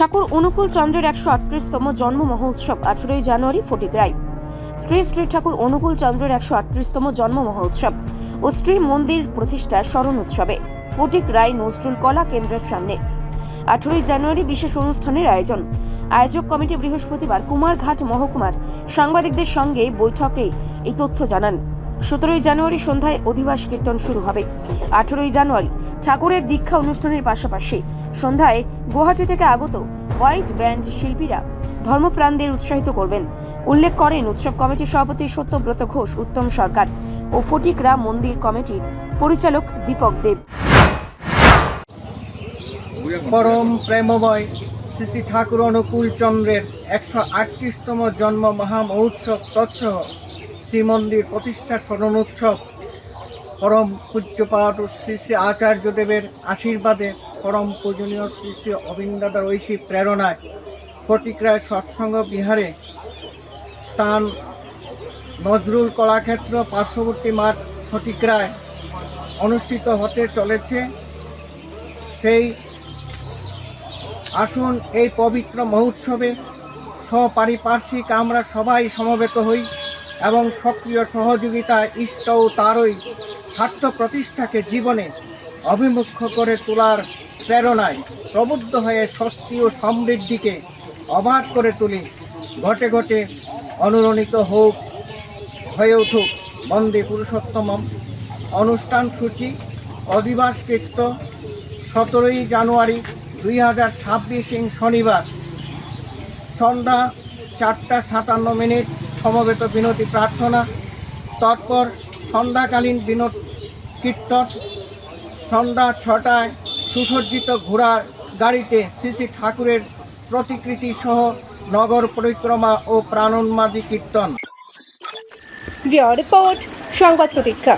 ঠাকুর অনুকূল চন্দ্রের 138তম জন্ম মহোৎসব 18ই জানুয়ারি ফটিকরায়। শ্রী শ্রী ঠাকুর অনুকূল চন্দ্রের 138তম জন্ম মহোৎসব ও শ্রী মন্দির প্রতিষ্ঠা স্মরণ উৎসবে ফটিকরায় নজরুল কলা কেন্দ্রের সামনে 18ই জানুয়ারি বিশেষ অনুষ্ঠানের আয়োজন। আয়োজক কমিটি বৃহস্পতিবার কুমারঘাট মহকুমার সাংবাদিকদের সঙ্গে বৈঠকে এই তথ্য জানান। 17ই জানুয়ারি সন্ধ্যায় অধিবাস কীর্তন শুরু হবে। 18ই জানুয়ারি ঠাকুরের দীক্ষা অনুষ্ঠানের পাশাপাশি সন্ধ্যায় গুয়াহাটি থেকে আগত হোয়াইট ব্যান্ড শিল্পীরা ধর্মপ্রাণদের উৎসাহিত করবেন। উল্লেখ করেন উৎসব কমিটির সভাপতি সত্যব্রত ঘোষ, উত্তম সরকার ও ফটিকরা মন্দির কমিটির পরিচালক দীপক দেব। পরম প্রেমময় শ্রী শ্রী ঠাকুর অনুকূল চন্দ্রের 138তম জন্ম মহা মহোৎসব তৎসহ শ্রীমন্দির প্রতিষ্ঠা স্মরণ উৎসব পরম পূজ্যপাদ শ্রী শ্রী আচার্যদেবের আশীর্বাদে পরম পূজনীয় শ্রী শ্রী অবিন্দাদার ঐশী প্রেরণায় ফটিকরায় সৎসঙ্গ বিহারে স্থান নজরুল কলাক্ষেত্র পার্শ্ববর্তী মাঠ ফটিকরায় অনুষ্ঠিত হতে চলেছে। সেই আসুন এই পবিত্র মহোৎসবে সপারিপার্শ্বিক আমরা সবাই সমবেত হই এবং সক্রিয় সহযোগিতায় ইষ্ট ও তারই স্বার্থ প্রতিষ্ঠাকে জীবনে অভিমুখ্য করে তোলার প্রেরণায় প্রবুদ্ধ হয়ে স্বস্তি ও সমৃদ্ধিকে অবাধ করে তুলি। ঘটে ঘটে অনুরণিত হয়ে উঠুক বন্দে পুরুষোত্তম। অনুষ্ঠান সূচি অধিবাস কীর্তন 17ই জানুয়ারি 2026 শনিবার সন্ধ্যা 4:57 সমবেত বিনতি প্রার্থনা, তৎপর সন্ধ্যাকালীন বিনোদ কীর্তন, সন্ধ্যা 6টায় সুসজ্জিত ঘোড়ার গাড়িতে শ্রী শ্রী ঠাকুরের প্রতিকৃতি সহ নগর পরিক্রমা ও প্রাণোন্মাদী কীর্তন। রিপোর্ট সংবাদ প্রতীক্ষা।